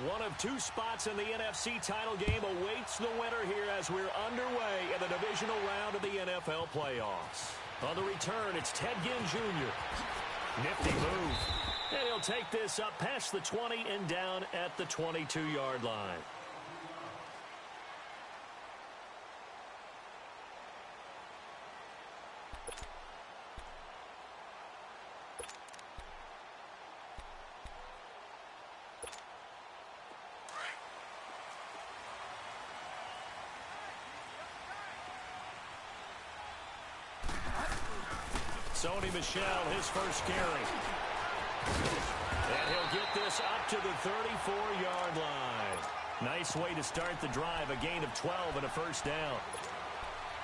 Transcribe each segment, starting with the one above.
One of two spots in the NFC title game awaits the winner here as we're underway in the divisional round of the NFL playoffs. On the return, it's Ted Ginn Jr. Nifty move. And he'll take this up past the 20 and down at the 22-yard line. Sony Michel, his first carry. And he'll get this up to the 34-yard line. Nice way to start the drive, a gain of 12 and a first down.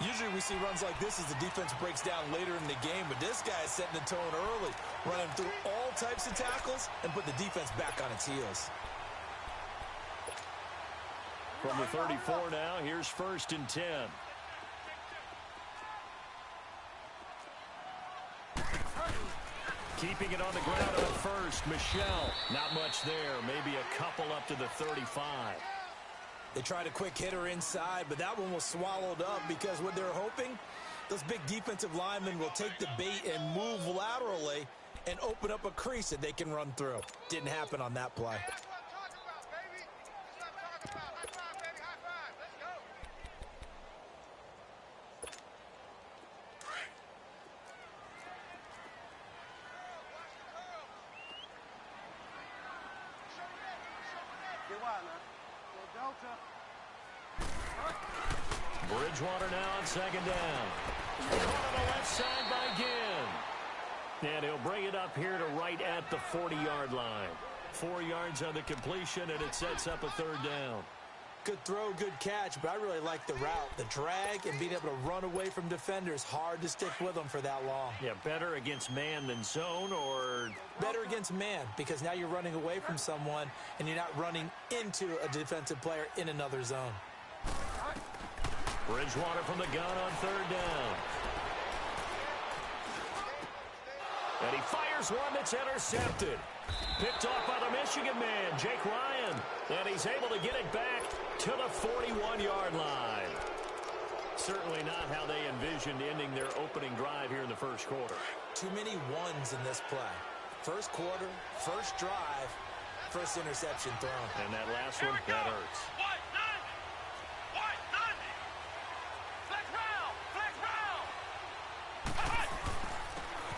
Usually we see runs like this as the defense breaks down later in the game, but this guy is setting the tone early, running through all types of tackles and put the defense back on its heels. From the 34 now, here's 1st and 10. Keeping it on the ground on first. Michel, not much there. Maybe a couple up to the 35. They tried a quick hitter inside, but that one was swallowed up because what they're hoping, those big defensive linemen will take the bait and move laterally and open up a crease that they can run through. Didn't happen on that play. Bridgewater now on 2nd down. Caught on the left side by Ginn. And he'll bring it up here to right at the 40-yard line. 4 yards on the completion, and it sets up a 3rd down. Good throw, good catch, but I really like the route. The drag and being able to run away from defenders. Hard to stick with them for that long. Yeah, better against man than zone, or? Better against man, because now you're running away from someone, and you're not running into a defensive player in another zone. Bridgewater from the gun on 3rd down. And he fires one that's intercepted. Picked off by the Michigan man, Jake Ryan. And he's able to get it back to the 41-yard line. Certainly not how they envisioned ending their opening drive here in the first quarter. Too many ones in this play. First quarter, first drive, first interception thrown. And that last one, that hurts.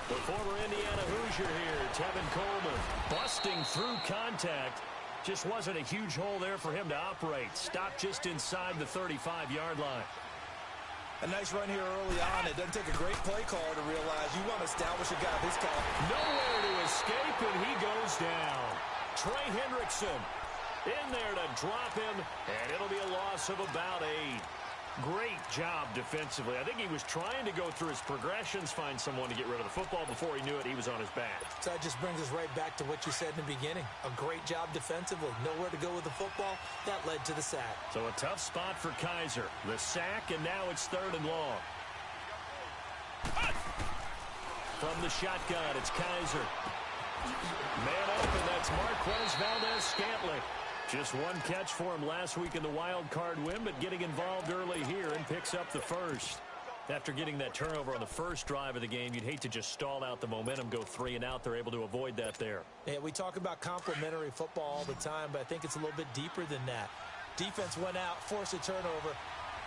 The former Indiana Hoosier here, Tevin Coleman, busting through contact. Just wasn't a huge hole there for him to operate. Stopped just inside the 35-yard line. A nice run here early on. It doesn't take a great play caller to realize you want to establish a guy of his caliber. Nowhere to escape, and he goes down. Trey Hendrickson in there to drop him, and it'll be a loss of about 8. Great job defensively. I think he was trying to go through his progressions, find someone to get rid of the football. Before he knew it, he was on his back. So that just brings us right back to what you said in the beginning. A great job defensively. Nowhere to go with the football. That led to the sack. So a tough spot for Kaiser. The sack, and now it's 3rd and long. From the shotgun, it's Kaiser. Man open, that's Marquez Valdez-Scantling. Just one catch for him last week in the wild card win, but getting involved early here and picks up the first. After getting that turnover on the first drive of the game, you'd hate to just stall out the momentum, go 3 and out. They're able to avoid that there. Yeah, we talk about complementary football all the time, but I think it's a little bit deeper than that. Defense went out, forced a turnover,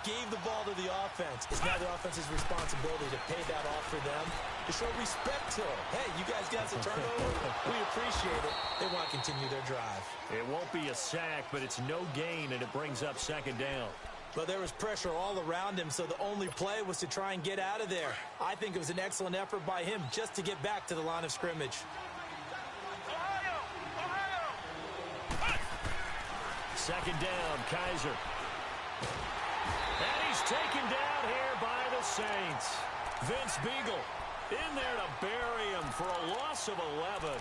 gave the ball to the offense. It's now the offense's responsibility to pay that off for them, to show respect to them. Hey, you guys got the turnover. We appreciate it. They want to continue their drive. It won't be a sack, but it's no gain, and it brings up 2nd down. But there was pressure all around him, so the only play was to try and get out of there. I think it was an excellent effort by him just to get back to the line of scrimmage. 2nd down, Kaiser. And he's taken down here by the Saints. Vince Beagle in there to bury him for a loss of 11.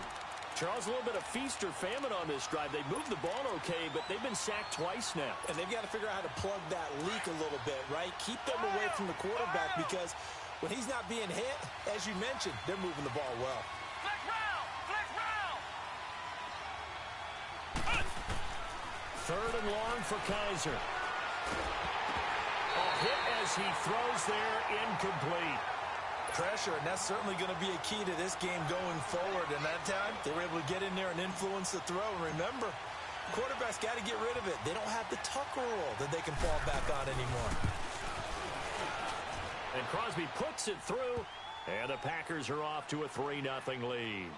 Charles, a little bit of feast or famine on this drive. They moved the ball okay, but they've been sacked twice now. And they've got to figure out how to plug that leak a little bit, right? Keep them away from the quarterback, because when he's not being hit, as you mentioned, they're moving the ball well. Third and long for Kaiser. A hit as he throws there, incomplete. Pressure, and that's certainly going to be a key to this game going forward. And that time, they were able to get in there and influence the throw. And remember, quarterbacks got to get rid of it. They don't have the Tucker rule that they can fall back on anymore. And Crosby puts it through, and the Packers are off to a 3-0 lead.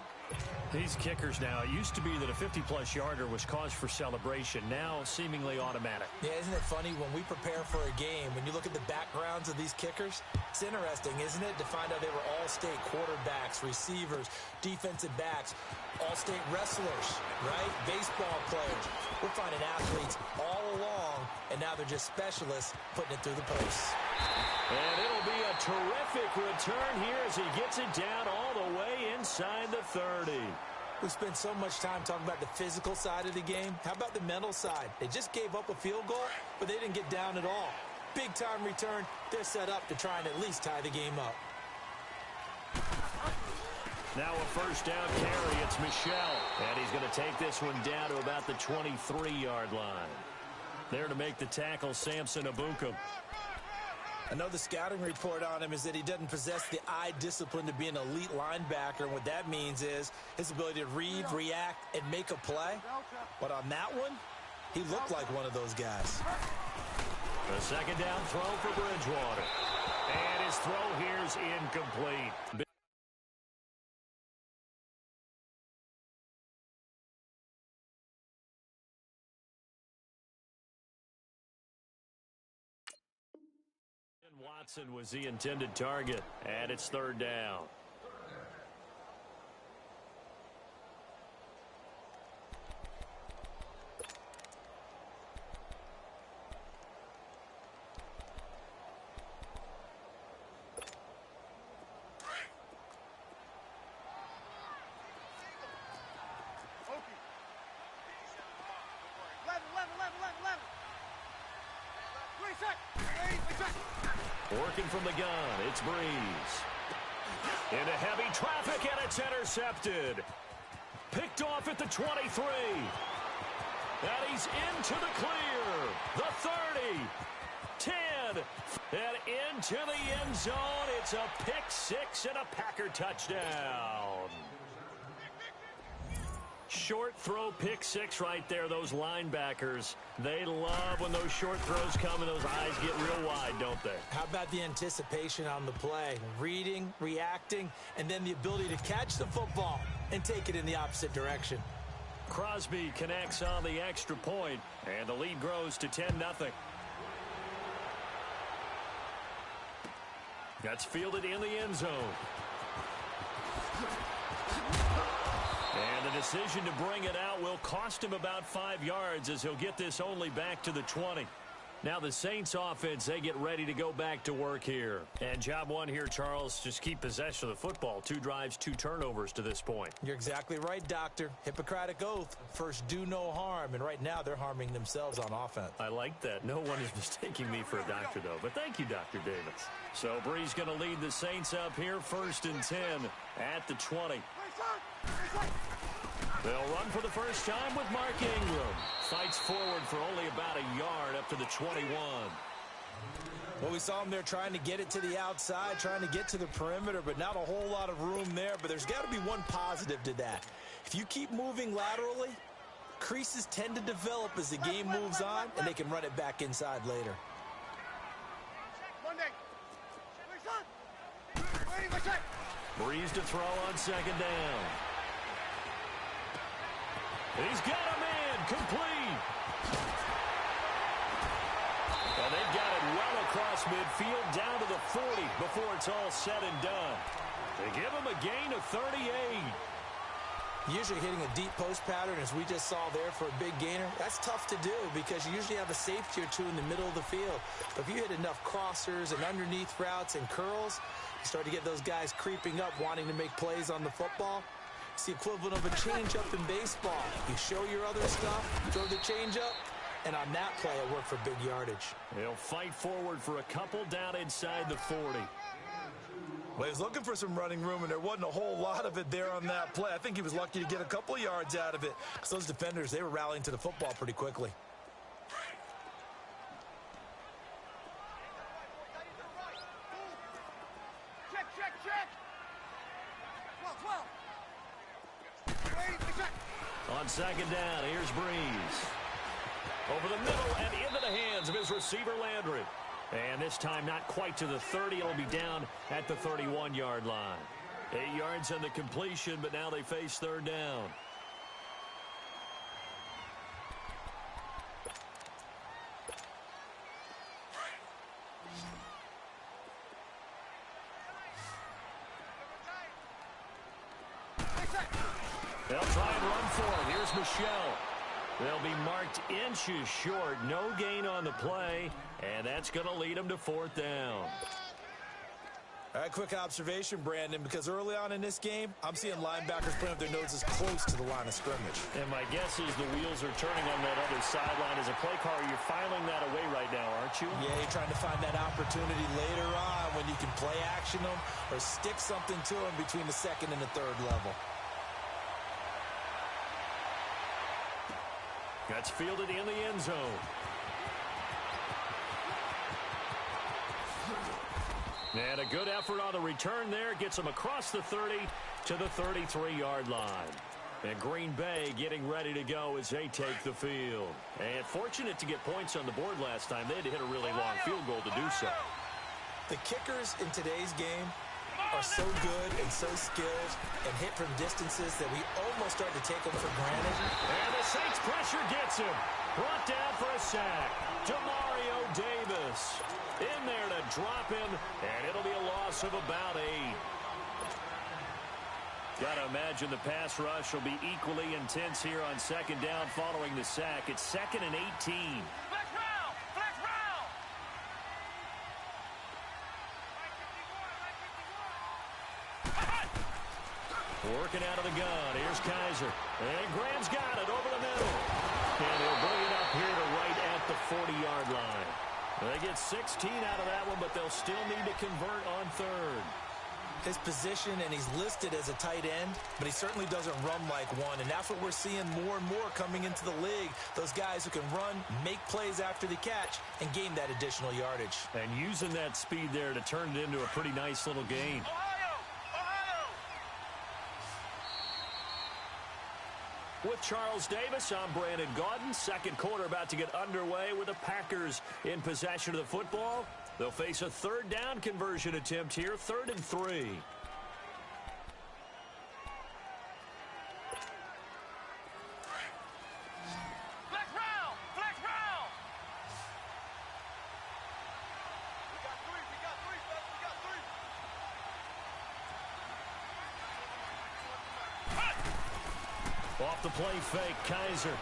These kickers now, it used to be that a 50-plus yarder was cause for celebration. Now, seemingly automatic. Yeah, isn't it funny when we prepare for a game, when you look at the backgrounds of these kickers, it's interesting, isn't it, to find out they were all-state quarterbacks, receivers, defensive backs, all-state wrestlers, right? Baseball players. We're finding athletes all along, and now they're just specialists putting it through the posts. And it'll be a terrific return here as he gets it down all the way inside the 30. We spent so much time talking about the physical side of the game. How about the mental side? They just gave up a field goal, but they didn't get down at all. Big-time return. They're set up to try and at least tie the game up. Now a first down carry. It's Michel. And he's going to take this one down to about the 23-yard line. There to make the tackle, Samson Ebukam. I know the scouting report on him is that he doesn't possess the eye discipline to be an elite linebacker. And what that means is his ability to read, react, and make a play. But on that one, he looked like one of those guys. The second down throw for Bridgewater. And his throw here's incomplete. Watson was the intended target, and it's third down. Working from the gun, it's Breeze. Into heavy traffic, and it's intercepted. Picked off at the 23. And he's into the clear. The 30. 10. And into the end zone. It's a pick six and a Packer touchdown. Short throw pick six right there. Those linebackers, they love when those short throws come and those eyes get real wide, don't they? How about the anticipation on the play? Reading, reacting, and then the ability to catch the football and take it in the opposite direction. Crosby connects on the extra point, and the lead grows to 10-0. That's fielded in the end zone. And the decision to bring it out will cost him about 5 yards as he'll get this only back to the 20. Now the Saints offense, they get ready to go back to work here. And job one here, Charles, just keep possession of the football. 2 drives, 2 turnovers to this point. You're exactly right, Doctor. Hippocratic oath. First, do no harm. And right now, they're harming themselves on offense. I like that. No one is mistaking me for a doctor, though. But thank you, Dr. Davis. So Breeze going to lead the Saints up here, 1st and 10 at the 20. They'll run for the first time with Mark Ingram. Fights forward for only about a yard up to the 21. Well, we saw him there trying to get it to the outside, trying to get to the perimeter, but not a whole lot of room there. But there's got to be one positive to that. If you keep moving laterally, creases tend to develop as the game moves on, and they can run it back inside later. Breeze to throw on 2nd down. He's got a man, complete. And they've got it well across midfield, down to the 40 before it's all said and done. They give him a gain of 38. Usually hitting a deep post pattern, as we just saw there for a big gainer, that's tough to do because you usually have a safety or two in the middle of the field. But if you hit enough crossers and underneath routes and curls, you start to get those guys creeping up, wanting to make plays on the football. It's the equivalent of a changeup in baseball. You show your other stuff, throw the changeup, and on that play, it worked for big yardage. They'll fight forward for a couple down inside the 40. Well, he was looking for some running room, and there wasn't a whole lot of it there on that play. I think he was lucky to get a couple of yards out of it because those defenders, they were rallying to the football pretty quickly. On second down, here's Breeze. Over the middle and into the hands of his receiver, Landry. And this time not quite to the 30. It'll be down at the 31-yard line. 8 yards on the completion, but now they face third down. They'll try and run for it. Here's Michelle. They'll be marked inches short. No gain on the play, and that's going to lead them to fourth down. All right, quick observation, Brandon, because early on in this game, I'm seeing linebackers putting up their noses close to the line of scrimmage. And my guess is the wheels are turning on that other sideline. As a play caller, you're filing that away right now, aren't you? Yeah, you're trying to find that opportunity later on when you can play action them or stick something to them between the second and the third level. That's fielded in the end zone. And a good effort on the return there. Gets them across the 30 to the 33-yard line. And Green Bay getting ready to go as they take the field. And fortunate to get points on the board last time. They had to hit a really long field goal to do so. The kickers in today's game are so good and so skilled and hit from distances that we almost start to take them for granted. And the Saints pressure gets him. Brought down for a sack. Demario Davis in there to drop him, and it'll be a loss of about 8. Got to imagine the pass rush will be equally intense here on second down following the sack. It's 2nd and 18. Working out of the gun. Here's Kaiser. And Graham's got it over the middle. And he'll bring it up here to right at the 40-yard line. They get 16 out of that one, but they'll still need to convert on third. His position, and he's listed as a tight end, but he certainly doesn't run like one, and that's what we're seeing more and more coming into the league. Those guys who can run, make plays after the catch, and gain that additional yardage. And using that speed there to turn it into a pretty nice little gain. With Charles Davis, I'm Brandon Gaudin. Second quarter about to get underway with the Packers in possession of the football. They'll face a third down conversion attempt here, 3rd and 3. Off the play fake, Kaiser.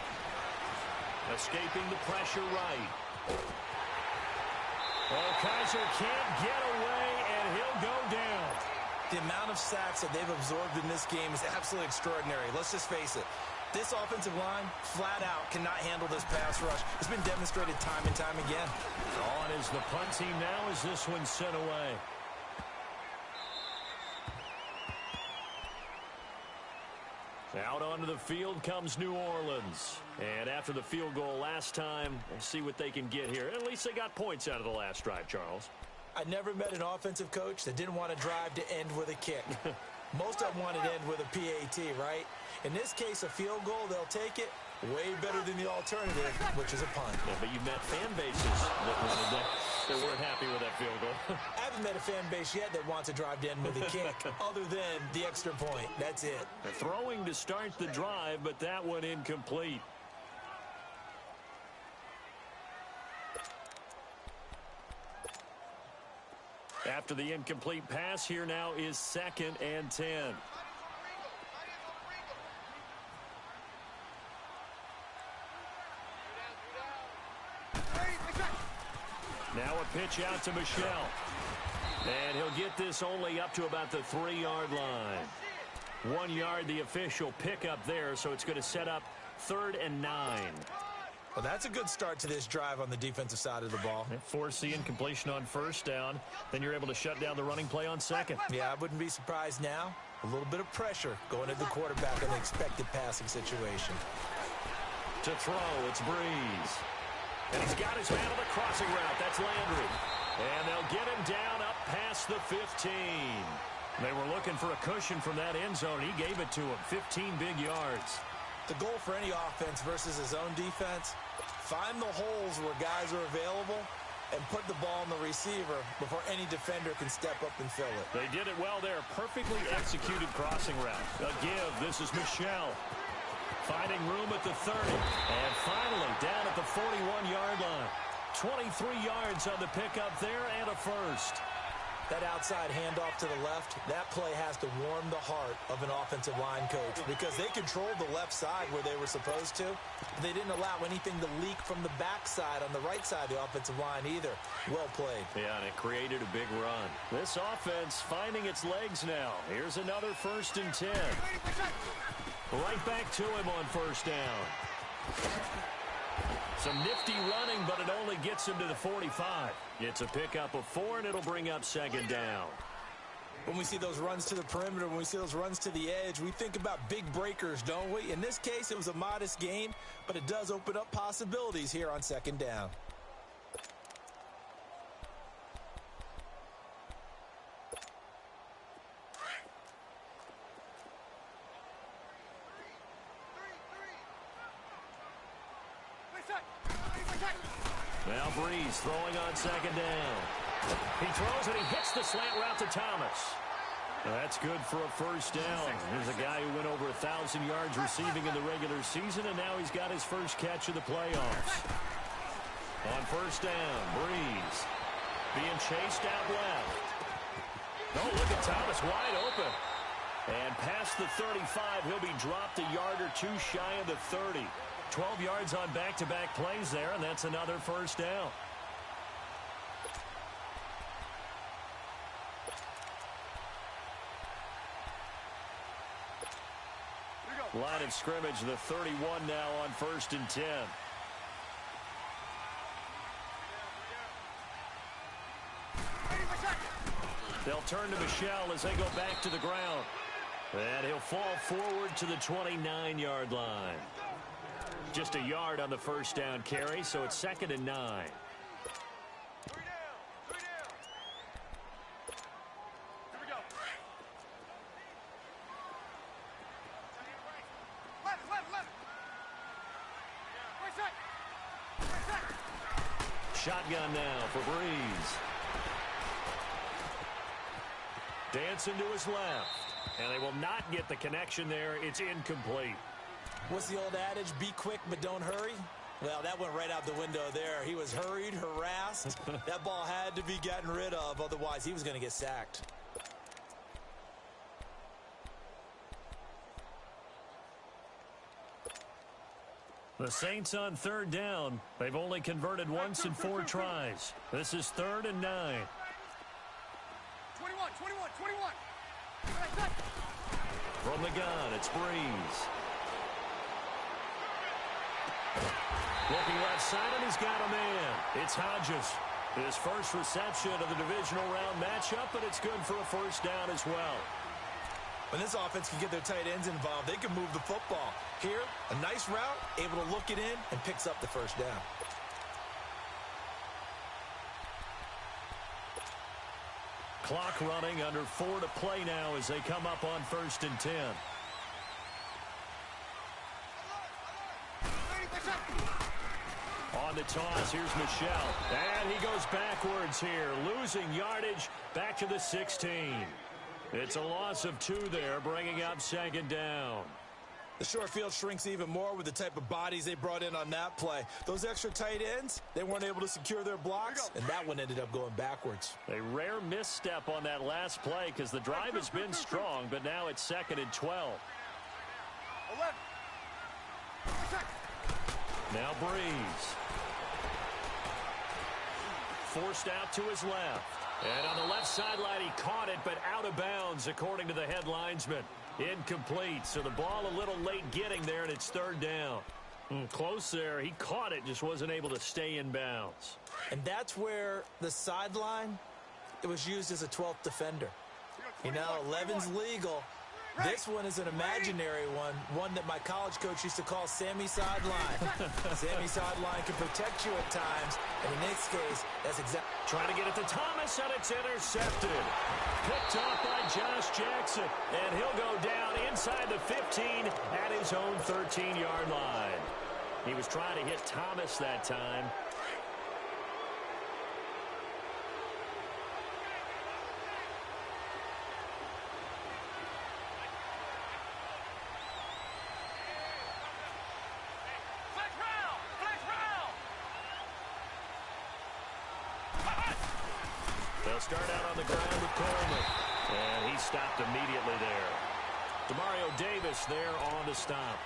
Escaping the pressure right. Oh, Kaiser can't get away, and he'll go down. The amount of sacks that they've absorbed in this game is absolutely extraordinary. Let's just face it. This offensive line, flat out, cannot handle this pass rush. It's been demonstrated time and time again. On is the punt team now as this one's sent away. Out onto the field comes New Orleans. And after the field goal last time, we'll see what they can get here. At least they got points out of the last drive, Charles. I never met an offensive coach that didn't want to drive to end with a kick. Most of them want to end with a PAT, right? In this case, a field goal, they'll take it. Way better than the alternative, which is a punt. Yeah, but you've met fan bases that weren't happy with that field goal. I haven't met a fan base yet that wants to drive to end with a kick, other than the extra point. That's it. They're throwing to start the drive, but that one incomplete. After the incomplete pass, here now is 2nd and 10. Now a pitch out to Michelle. And he'll get this only up to about the 3-yard line. 1 yard, the official pickup there, so it's going to set up 3rd and 9. Well, that's a good start to this drive on the defensive side of the ball. Force the incompletion on first down. Then you're able to shut down the running play on second. Yeah, I wouldn't be surprised now. A little bit of pressure going at the quarterback in the expected passing situation. To throw, it's Breeze. And he's got his man on the crossing route. That's Landry. And they'll get him down up past the 15. They were looking for a cushion from that end zone. He gave it to him. 15 big yards. The goal for any offense versus his own defense, find the holes where guys are available and put the ball on the receiver before any defender can step up and fill it. They did it well there. Perfectly executed crossing route. A give. This is Michel. Finding room at the 30. And finally down at the 41-yard line. 23 yards on the pickup there and a first. That outside handoff to the left, that play has to warm the heart of an offensive line coach because they controlled the left side where they were supposed to. But they didn't allow anything to leak from the backside on the right side of the offensive line either. Well played. Yeah, and it created a big run. This offense finding its legs now. Here's another 1st and 10. Right back to him on first down. Some nifty running, but it only gets him to the 45. It's a pickup of 4, and it'll bring up 2nd down. When we see those runs to the perimeter, when we see those runs to the edge, we think about big breakers, don't we? In this case, it was a modest gain, but it does open up possibilities here on 2nd down. Now Breeze throwing on 2nd down. He throws and he hits the slant route to Thomas. That's good for a first down. There's a guy who went over 1,000 yards receiving in the regular season, and now he's got his first catch of the playoffs. On first down, Breeze being chased out left. Oh, look at Thomas wide open. And past the 35, he'll be dropped a yard or 2 shy of the 30. 12 yards on back-to-back plays there, and that's another first down. Line of scrimmage, the 31 now on 1st and 10. They'll turn to Michel as they go back to the ground. And he'll fall forward to the 29-yard line. Just a yard on the first down carry, so it's 2nd and 9. Shotgun now for Breeze. Dancing to his left. And they will not get the connection there. It's incomplete. What's the old adage? Be quick, but don't hurry. Well, that went right out the window there. He was hurried, harassed. That ball had to be gotten rid of. Otherwise, he was going to get sacked. The Saints on 3rd down. They've only converted once in 4 tries. This is 3rd and 9. 21. From the gun, it's Breeze. Looking left side, and he's got a man. It's Hodges. His first reception of the divisional round matchup, but it's good for a first down as well. When this offense can get their tight ends involved, they can move the football. Here, a nice route, able to look it in, and picks up the first down. Clock running, under 4 to play now as they come up on 1st and 10. On the toss, here's Michel. And he goes backwards here, losing yardage back to the 16. It's a loss of 2 there, bringing up 2nd down. The short field shrinks even more with the type of bodies they brought in on that play. Those extra tight ends, they weren't able to secure their blocks, and that one ended up going backwards. A rare misstep on that last play because the drive has been strong, but now it's 2nd and 12. 11. Now Breeze. Forced out to his left. And on the left sideline, he caught it, but out of bounds, according to the head linesman. Incomplete, so the ball a little late getting there, and it's 3rd down. Close there. He caught it, just wasn't able to stay in bounds. And that's where the sideline, it was used as a 12th defender. You know, 11's legal, This one is an imaginary one that my college coach used to call Sammy Sideline. Sammy Sideline can protect you at times, and in this case, that's exactly... Trying to get it to Thomas, and it's intercepted. Picked off by Josh Jackson, and he'll go down inside the 15 at his own 13-yard line. He was trying to hit Thomas that time. They'll start out on the ground with Coleman. And he stopped immediately there. Demario Davis there on the stop.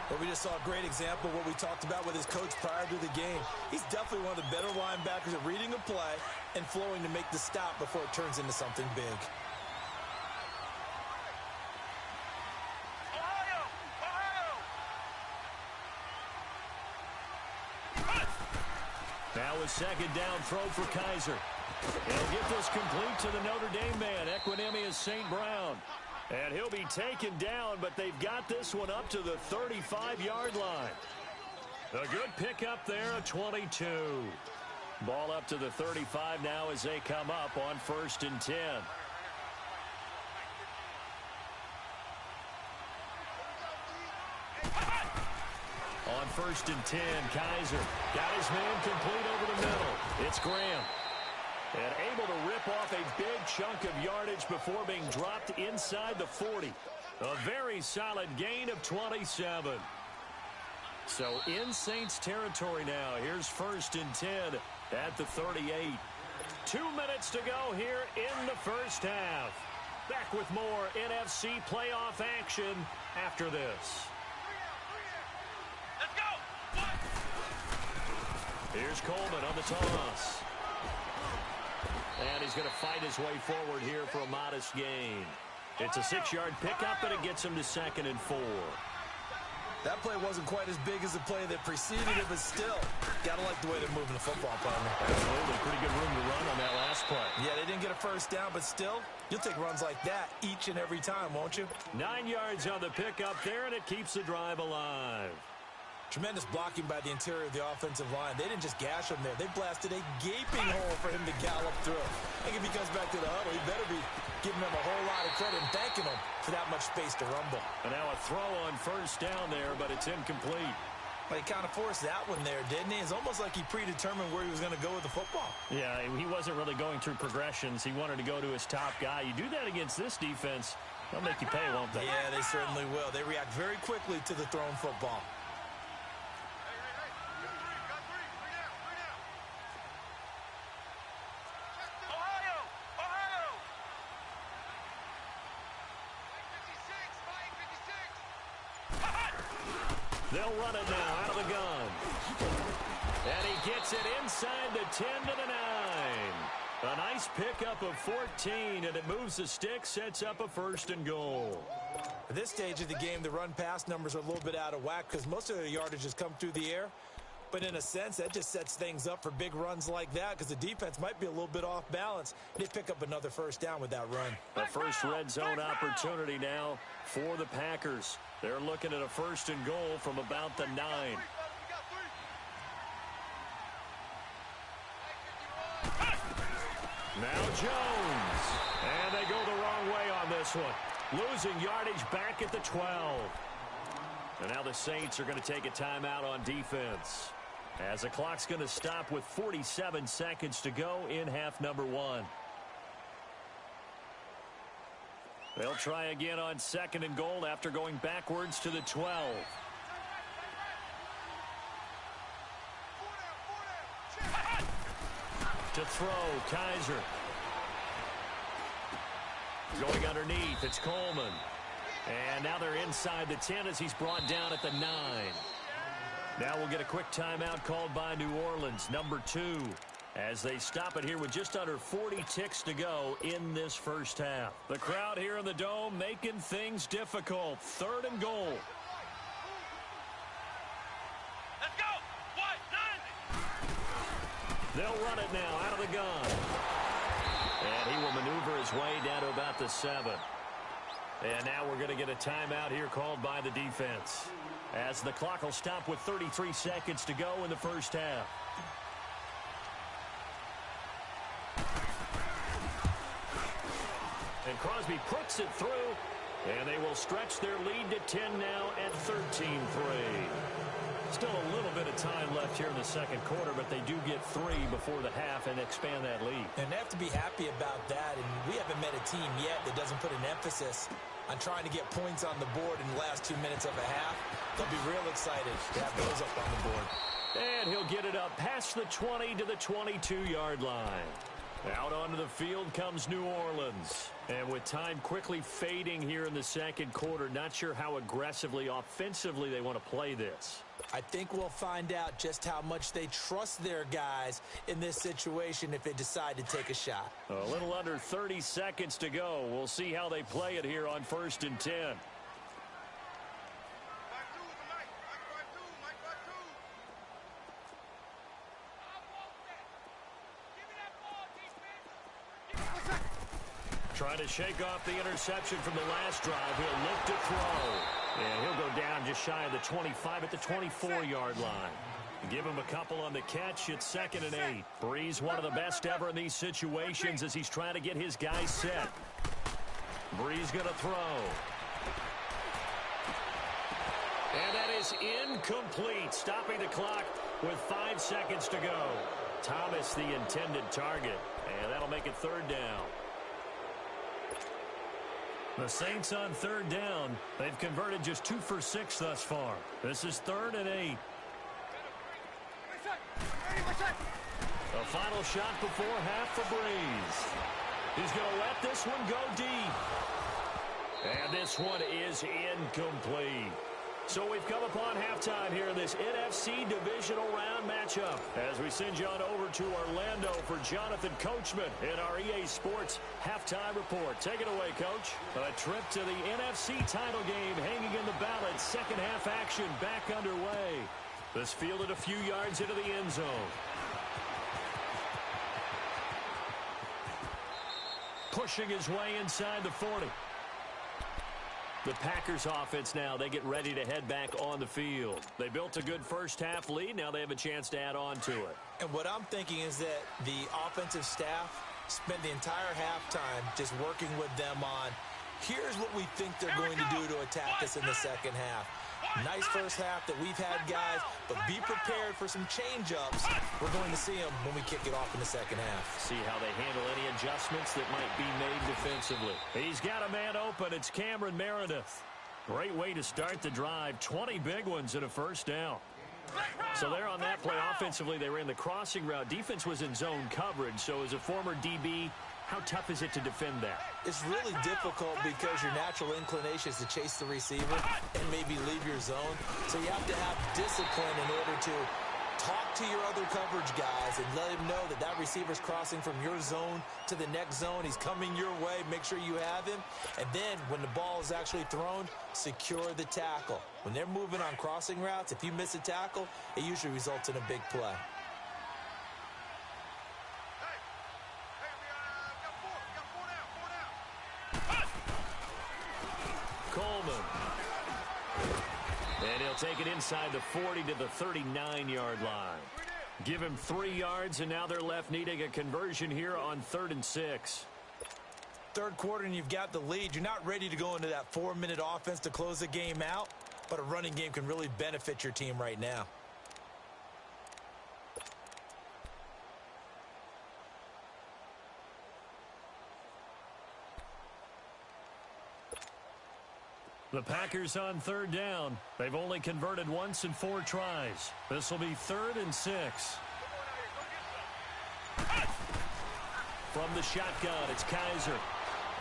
Well, we just saw a great example of what we talked about with his coach prior to the game. He's definitely one of the better linebackers at reading a play and flowing to make the stop before it turns into something big. Now a second down throw for Kaiser. He'll get this complete to the Notre Dame man, Equinemius St. Brown. And he'll be taken down, but they've got this one up to the 35-yard line. A good pickup there, a 22. Ball up to the 35 now as they come up on 1st and 10. On 1st and 10, Kaiser got his man complete over the middle. It's Graham. And able to rip off a big chunk of yardage before being dropped inside the 40. A very solid gain of 27. So in Saints territory now. Here's 1st and 10 at the 38. 2 minutes to go here in the first half. Back with more NFC playoff action after this. Let's go! Here's Coleman on the toss. And he's going to fight his way forward here for a modest gain. It's a 6-yard pickup, and it gets him to 2nd and 4. That play wasn't quite as big as the play that preceded it, but still, gotta like the way they're moving the football, partner. Absolutely. Pretty good room to run on that last play. Yeah, they didn't get a first down, but still, you'll take runs like that each and every time, won't you? 9 yards on the pickup there, and it keeps the drive alive. Tremendous blocking by the interior of the offensive line. They didn't just gash him there. They blasted a gaping hole for him to gallop through. I think if he comes back to the huddle, he better be giving him a whole lot of credit and thanking him for that much space to rumble. And now a throw on 1st down there, but it's incomplete. But he kind of forced that one there, didn't he? It's almost like he predetermined where he was going to go with the football. Yeah, he wasn't really going through progressions. He wanted to go to his top guy. You do that against this defense, they'll make you pay, won't they? Yeah, they certainly will. They react very quickly to the thrown football. They'll run it now out of the gun. And he gets it inside the 10 to the 9. A nice pickup of 14, and it moves the stick, sets up a 1st and goal. At this stage of the game, the run-pass numbers are a little bit out of whack because most of their yardage has come through the air. But in a sense, that just sets things up for big runs like that because the defense might be a little bit off balance. They pick up another 1st down with that run. A first red zone opportunity now for the Packers. They're looking at a 1st and goal from about the 9. Now Jones. And they go the wrong way on this one. Losing yardage back at the 12. And now the Saints are going to take a timeout on defense, as the clock's going to stop with 47 seconds to go in half number 1. They'll try again on 2nd and goal after going backwards to the 12. To throw, Kaiser. Going underneath, it's Coleman. And now they're inside the 10 as he's brought down at the 9. Now we'll get a quick timeout called by New Orleans, number 2, as they stop it here with just under 40 ticks to go in this first half. The crowd here in the Dome making things difficult. 3rd and goal. Let's go! What? 9! They'll run it now out of the gun. And he will maneuver his way down to about the 7. And now we're going to get a timeout here called by the defense, as the clock will stop with 33 seconds to go in the first half. And Crosby puts it through, and they will stretch their lead to 10 now at 13-3. Still a little bit of time left here in the second quarter, but they do get 3 before the half and expand that lead. And they have to be happy about that, and we haven't met a team yet that doesn't put an emphasis on trying to get points on the board in the last 2 minutes of a half. They'll be real excited to have those up on the board. And he'll get it up past the 20 to the 22-yard line. Out onto the field comes New Orleans. And with time quickly fading here in the second quarter, not sure how aggressively, offensively they want to play this. I think we'll find out just how much they trust their guys in this situation if they decide to take a shot. A little under 30 seconds to go. We'll see how they play it here on 1st and 10. Trying to shake off the interception from the last drive. He'll look to throw. And he'll go down just shy of the 25 at the 24-yard line. Give him a couple on the catch. It's 2nd and 8. Breeze, one of the best ever in these situations as he's trying to get his guys set. Breeze going to throw. And that is incomplete, stopping the clock with 5 seconds to go. Thomas, the intended target. And that'll make it 3rd down. The Saints on 3rd down. They've converted just 2 for 6 thus far. This is 3rd and 8. A final shot before half for Breeze. He's going to let this one go deep. And this one is incomplete. So we've come upon halftime here in this NFC Divisional Round matchup as we send you on over to Orlando for Jonathan Coachman in our EA Sports Halftime Report. Take it away, Coach. A trip to the NFC title game hanging in the balance. Second half action back underway. This fielded a few yards into the end zone. Pushing his way inside the 40. The Packers offense now, they get ready to head back on the field. They built a good first half lead. Now they have a chance to add on to it. And what I'm thinking is that the offensive staff spent the entire halftime just working with them on, here's what we think they're going to do to attack us in the second half. Nice first half that we've had, guys, but be prepared for some change-ups. We're going to see them when we kick it off in the second half. See how they handle any adjustments that might be made defensively. He's got a man open. It's Cameron Meredith. Great way to start the drive. 20 big ones and a first down. So they're on that play. Offensively, they ran the crossing route. Defense was in zone coverage. So as a former DB, how tough is it to defend that? It's really difficult because your natural inclination is to chase the receiver and maybe leave your zone. So you have to have discipline in order to talk to your other coverage guys and let him know that that receiver's crossing from your zone to the next zone. He's coming your way. Make sure you have him. And then when the ball is actually thrown, secure the tackle. When they're moving on crossing routes, if you miss a tackle, it usually results in a big play. Coleman. And he'll take it inside the 40 to the 39-yard line. Give him 3 yards, and now they're left needing a conversion here on 3rd and 6. Third quarter, and you've got the lead. You're not ready to go into that 4-minute offense to close the game out, but a running game can really benefit your team right now. The Packers on 3rd down. They've only converted once in 4 tries. This will be 3rd and 6. From the shotgun, it's Kaiser.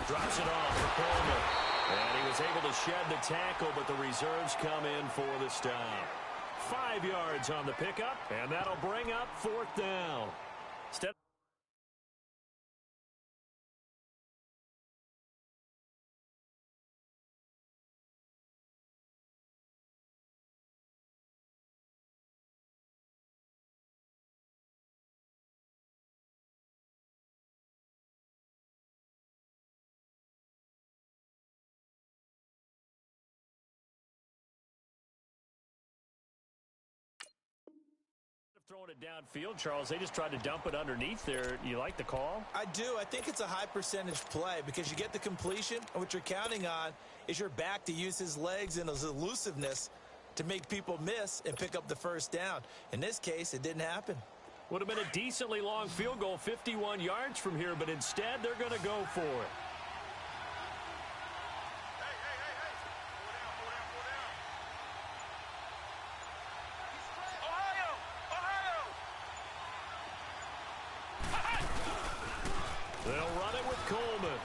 Drops it off for Coleman. And he was able to shed the tackle, but the reserves come in for the stop. 5 yards on the pickup, and that'll bring up 4th down. Throwing it downfield, Charles. They just tried to dump it underneath there. You like the call? I do. I think it's a high percentage play because you get the completion, and what you're counting on is your back to use his legs and his elusiveness to make people miss and pick up the first down. In this case, it didn't happen. Would have been a decently long field goal, 51 yards from here, but instead they're going to go for it. They'll run it with Coleman.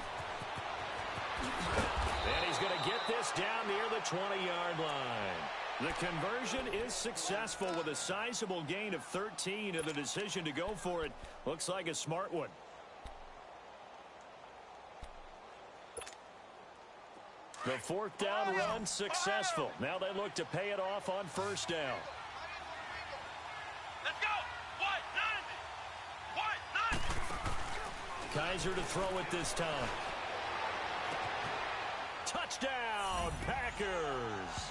And he's going to get this down near the 20-yard line. The conversion is successful with a sizable gain of 13, and the decision to go for it looks like a smart one. The fourth down run successful. Now they look to pay it off on first down. Let's go! What? 90! What? 90! Kaiser to throw it this time. Touchdown, Packers!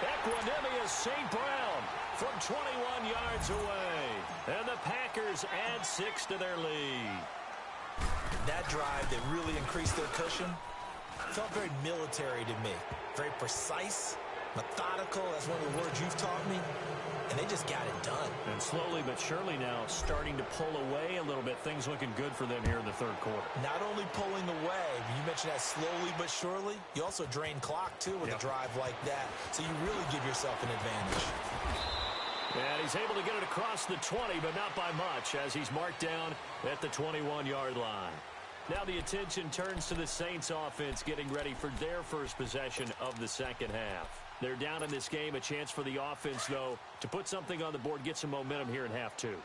Equanimous St. Brown from 21 yards away. And the Packers add 6 to their lead. That drive that really increased their cushion felt very military to me. Very precise, methodical. That's one of the words you've taught me. And they just got it done. And slowly but surely now starting to pull away a little bit. Things looking good for them here in the third quarter. Not only pulling away, you mentioned that slowly but surely, you also drain clock, too, with a drive like that. So you really give yourself an advantage. And he's able to get it across the 20, but not by much, as he's marked down at the 21-yard line. Now the attention turns to the Saints offense getting ready for their first possession of the second half. They're down in this game. A chance for the offense, though, to put something on the board, get some momentum here in half two.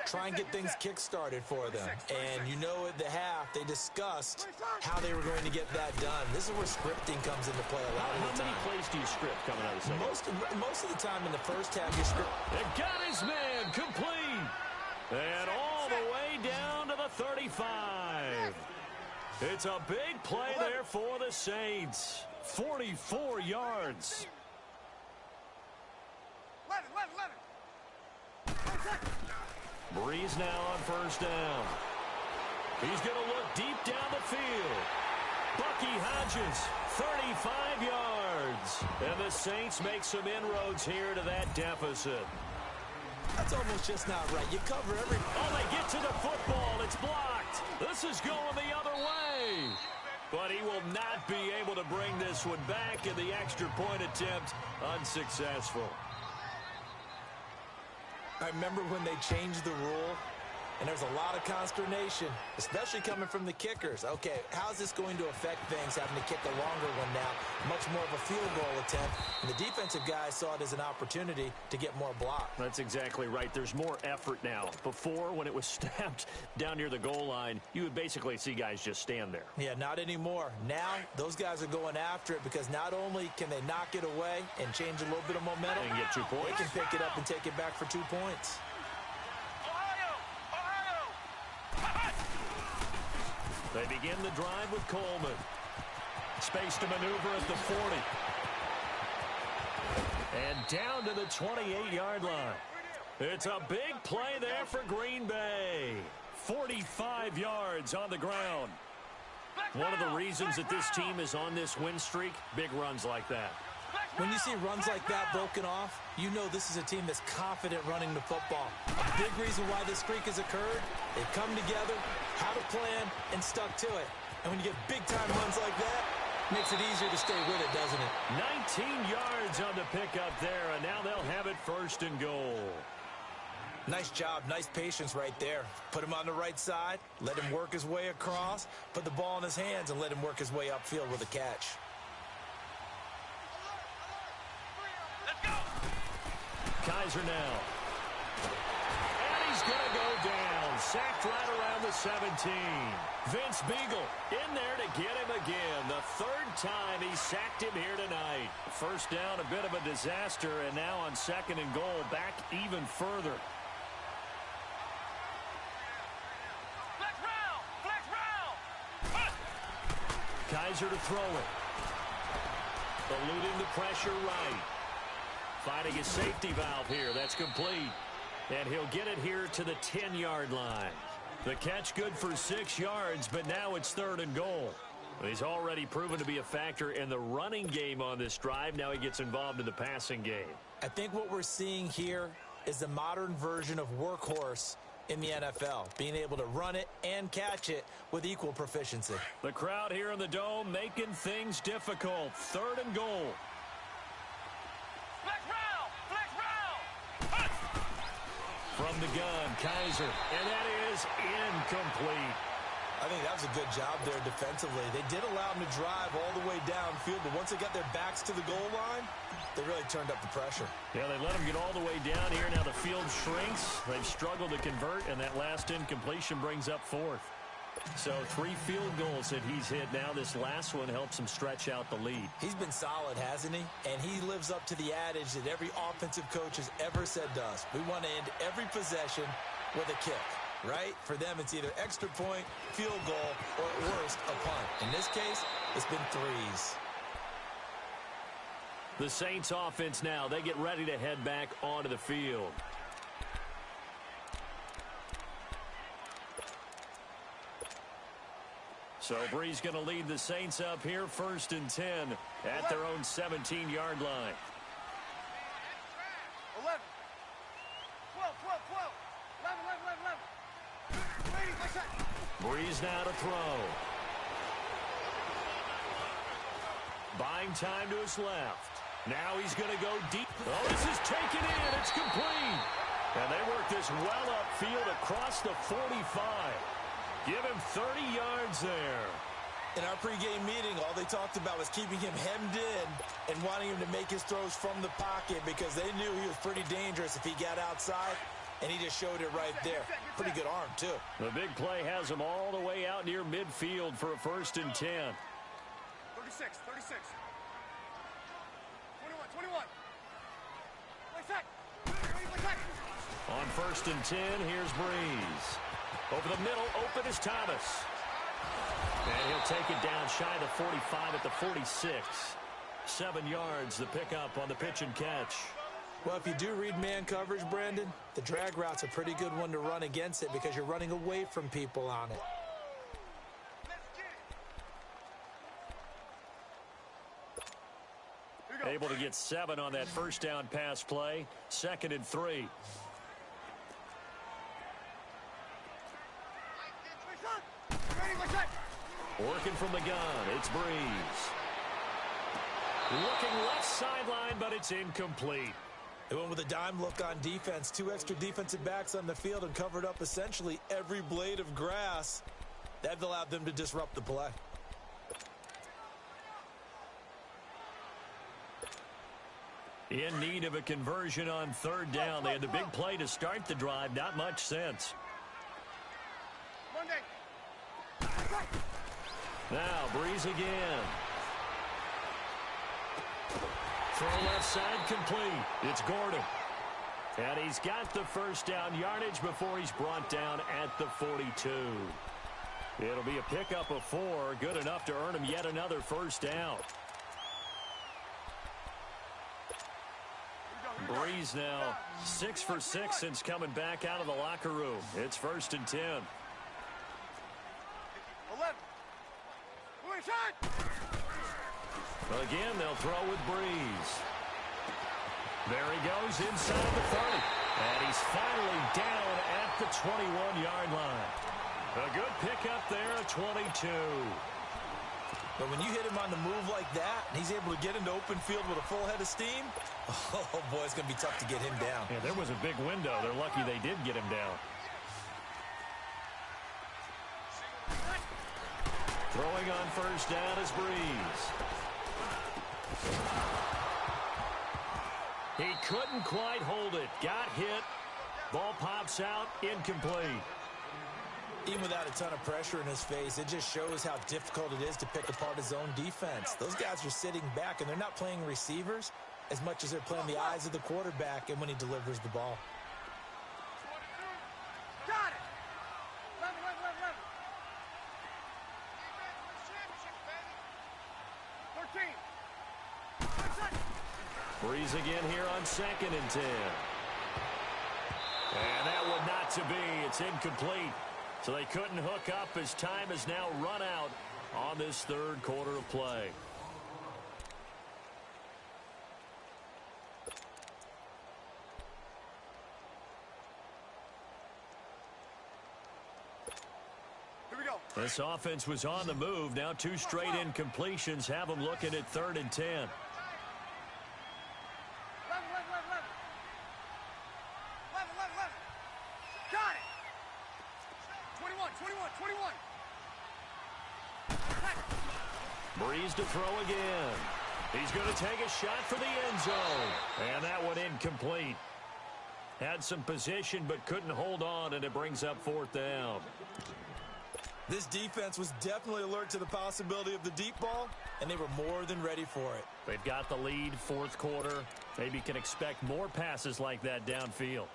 Try and get things kick-started for them. And you know at the half, they discussed how they were going to get that done. This is where scripting comes into play a lot of the time. How many plays do you script coming out of the second? Most of the time in the first half, you script. And got his man complete. And all the way down to the 35. It's a big play there for the Saints. 44 yards. Breeze now on first down. He's going to look deep down the field. Bucky Hodges, 35 yards. And the Saints make some inroads here to that deficit. That's almost just not right. You cover every... Oh, they get to the football. It's blocked. This is going the other way. But he will not be able to bring this one back, and the extra point attempt unsuccessful. I remember when they changed the rule, and there's a lot of consternation, especially coming from the kickers. Okay, how's this going to affect things, having to kick a longer one now, much more of a field goal attempt, and the defensive guys saw it as an opportunity to get more block. That's exactly right. There's more effort now. Before, when it was snapped down near the goal line, you would basically see guys just stand there. Yeah, not anymore. Now, those guys are going after it because not only can they knock it away and change a little bit of momentum, and get 2 points. They can pick it up and take it back for 2 points. They begin the drive with Coleman. Space to maneuver at the 40. And down to the 28-yard line. It's a big play there for Green Bay. 45 yards on the ground. One of the reasons that this team is on this win streak, big runs like that. When you see runs like that broken off, you know this is a team that's confident running the football. A big reason why this streak has occurred, they've come together, had a plan, and stuck to it. And when you get big-time runs like that, it makes it easier to stay with it, doesn't it? 19 yards on the pickup there, and now they'll have it first and goal. Nice job, nice patience right there. Put him on the right side, let him work his way across, put the ball in his hands, and let him work his way upfield with a catch. Kaiser now. And he's going to go down. Sacked right around the 17. Vince Beagle in there to get him again. The third time he sacked him here tonight. First down, a bit of a disaster, and now on second and goal, back even further. Kaiser to throw it. Eluding the pressure right. Finding a safety valve here. That's complete. And he'll get it here to the 10-yard line. The catch good for 6 yards, but now it's 3rd and goal. He's already proven to be a factor in the running game on this drive. Now he gets involved in the passing game. I think what we're seeing here is the modern version of workhorse in the NFL, being able to run it and catch it with equal proficiency. The crowd here in the Dome making things difficult. 3rd and goal. Flex round! Flex round! From the gun, Kaiser. And that is incomplete. I think that was a good job there defensively. They did allow them to drive all the way downfield, but once they got their backs to the goal line, they really turned up the pressure. Yeah, they let them get all the way down here. Now the field shrinks. They've struggled to convert, and that last incompletion brings up 4th. So 3 field goals that he's hit now. This last one helps him stretch out the lead. He's been solid, hasn't he? And he lives up to the adage that every offensive coach has ever said to us. We want to end every possession with a kick, right? For them, it's either extra point, field goal, or at worst, a punt. In this case, it's been 3s. The Saints offense now, they get ready to head back onto the field. So Bree's going to lead the Saints up here, 1st and 10 at their own 17-yard line. 11. 12, 12, 12. 11, 11, 11, 11. Waiting, like that. Breeze now to throw. Buying time to his left. Now he's going to go deep. Oh, this is taken in. It's complete. And they work this well upfield across the 45. Give him 30 yards there. In our pregame meeting, all they talked about was keeping him hemmed in and wanting him to make his throws from the pocket because they knew he was pretty dangerous if he got outside, and he just showed it right there. Pretty good arm, too. The big play has him all the way out near midfield for a 1st and 10. 36, 36. 21, 21. Like that. Like that. On 1st and 10, here's Breeze. Over the middle, open is Thomas. And he'll take it down shy of the 45 at the 46. 7 yards, the pickup on the pitch and catch. Well, if you do read man coverage, Brandon, the drag route's a pretty good one to run against it because you're running away from people on it. Able to get 7 on that 1st down pass play. 2nd and 3. Working from the gun, it's Breeze. Looking left sideline, but it's incomplete. They went with a dime look on defense. 2 extra defensive backs on the field and covered up essentially every blade of grass. That allowed them to disrupt the play. In need of a conversion on 3rd down. They had the big play to start the drive. Not much sense. Now, Breeze again. Throw left side complete. It's Gordon. And he's got the 1st down yardage before he's brought down at the 42. It'll be a pickup of 4. Good enough to earn him yet another 1st down. Breeze now 6 for 6 since coming back out of the locker room. It's 1st and 10. 11. Well, again, they'll throw with Breeze. There he goes inside the 30. And he's finally down at the 21-yard line. A good pickup there at 22. But when you hit him on the move like that, and he's able to get into open field with a full head of steam, oh, boy, it's going to be tough to get him down. Yeah, there was a big window. They're lucky they did get him down. Throwing on 1st down is Breeze. He couldn't quite hold it. Got hit. Ball pops out. Incomplete. Even without a ton of pressure in his face, it just shows how difficult it is to pick apart his own defense. Those guys are sitting back, and they're not playing receivers as much as they're playing the eyes of the quarterback and when he delivers the ball. Got it. 11, 11, 11. 13. Breeze again here on 2nd and 10. And that one not to be. It's incomplete. So they couldn't hook up as time has now run out on this third quarter of play. Here we go. This offense was on the move. Now two straight incompletions have them looking at 3rd and 10. 11. Got it. 21. Breeze to throw again. He's going to take a shot for the end zone. And that one incomplete. Had some position but couldn't hold on, and it brings up 4th down. This defense was definitely alert to the possibility of the deep ball, and they were more than ready for it. They've got the lead, 4th quarter. Maybe can expect more passes like that downfield.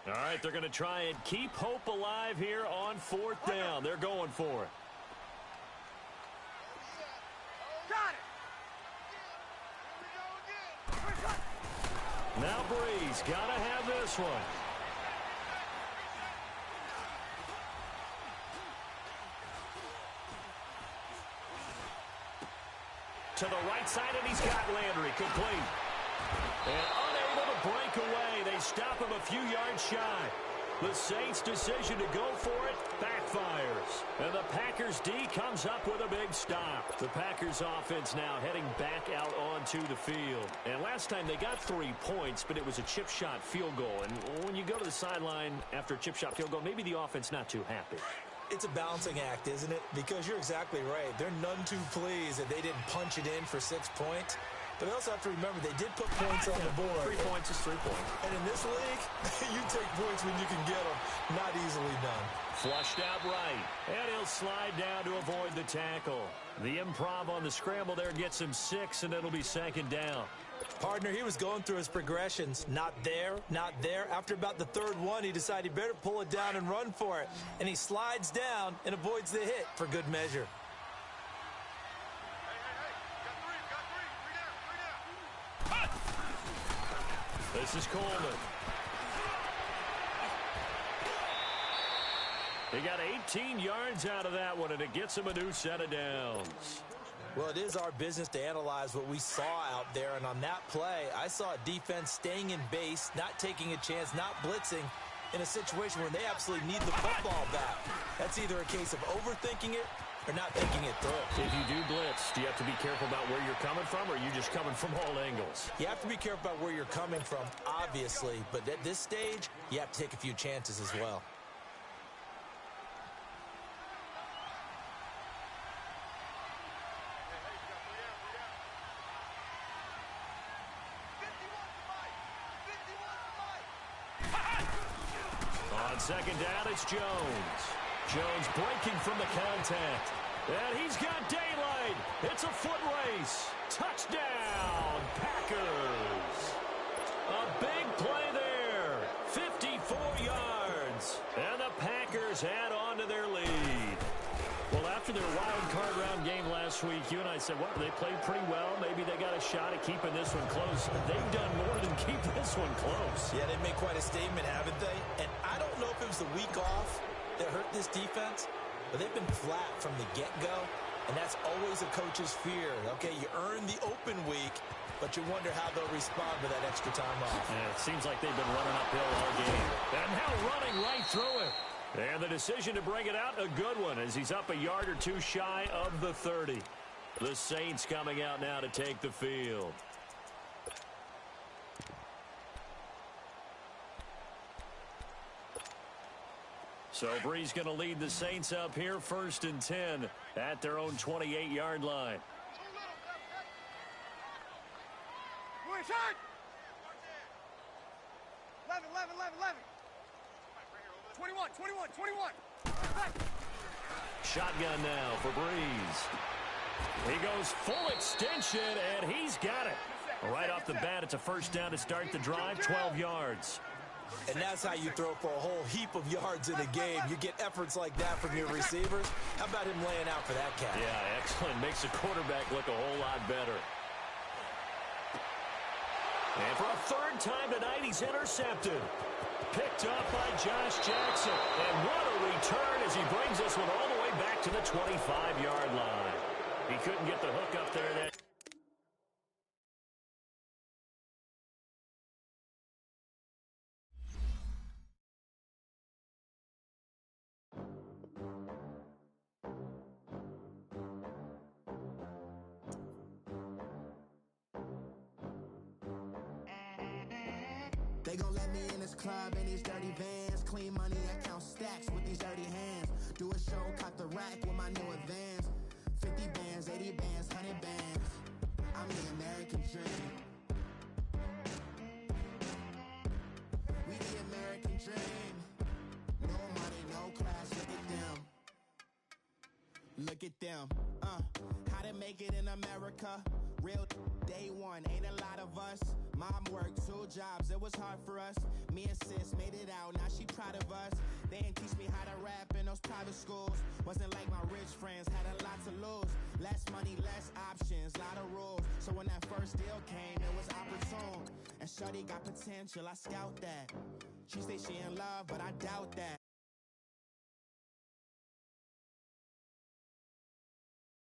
All right, they're going to try and keep hope alive here on 4th down. They're going for it. Got it. Now Breeze got to have this one. To the right side, and he's got Landry complete. And unable to break away. They stop him a few yards shy. The Saints' decision to go for it backfires. And the Packers' D comes up with a big stop. The Packers' offense now heading back out onto the field. And last time they got 3 points, but it was a chip shot field goal. And when you go to the sideline after a chip shot field goal, maybe the offense not too happy. It's a balancing act, isn't it? Because you're exactly right. They're none too pleased that they didn't punch it in for 6 points. But they also have to remember they did put points on the board. 3 points is 3 points. And in this league, you take points when you can get them. Not easily done. Flushed out right. And he'll slide down to avoid the tackle. The improv on the scramble there gets him 6, and it'll be 2nd down. Partner, he was going through his progressions. Not there, not there. After about the 3rd one, he decided he better pull it down and run for it. And he slides down and avoids the hit for good measure. This is Coleman. He got 18 yards out of that one, and it gets him a new set of downs. Well, it is our business to analyze what we saw out there, and on that play, I saw a defense staying in base, not taking a chance, not blitzing, in a situation where they absolutely need the football back. That's either a case of overthinking it or not thinking it through. If you do blitz, do you have to be careful about where you're coming from, or are you just coming from all angles? You have to be careful about where you're coming from, obviously, but at this stage, you have to take a few chances as well. On 2nd down, it's Jones. Jones breaking from the contact. And he's got daylight. It's a foot race. Touchdown, Packers. A big play there. 54 yards. And the Packers add on to their lead. Well, after their wild card round game last week, you and I said, well, they played pretty well. Maybe they got a shot at keeping this one close. They've done more than keep this one close. Yeah, they've made quite a statement, haven't they? And I don't know if it was the week off that hurt this defense, but they've been flat from the get-go, and that's always a coach's fear. Okay, you earn the open week, but you wonder how they'll respond with that extra time off. Yeah, it seems like they've been running uphill all game. And now running right through it. And the decision to bring it out, a good one, as he's up a yard or two shy of the 30. The Saints coming out now to take the field. So Breeze going to lead the Saints up here, 1st and 10 at their own 28-yard line. We're shot. 11. 21. Shotgun now for Breeze. He goes full extension, and he's got it. Right off the bat, it's a 1st down to start the drive, 12 yards. And that's how you throw for a whole heap of yards in a game. You get efforts like that from your receivers. How about him laying out for that catch? Yeah, excellent. Makes the quarterback look a whole lot better. And for a third time tonight, he's intercepted. Picked up by Josh Jackson. And what a return as he brings us one all the way back to the 25-yard line. He couldn't get the hook up there. They gon' let me in this club in these dirty vans. Clean money, I count stacks with these dirty hands. Do a show, cut the rack with my new advance. 50 bands, 80 bands, 100 bands. I'm the American dream. We the American dream. No money, no class, look at them. Look at them, how to make it in America. Real day one, ain't a lot of us. Mom worked 2 jobs, it was hard for us. Me and sis made it out, now she proud of us. They ain't teach me how to rap in those private schools. Wasn't like my rich friends, had a lot to lose. Less money, less options, lot of rules. So when that first deal came, it was opportune. And shorty got potential, I scout that. She say she in love, but I doubt that.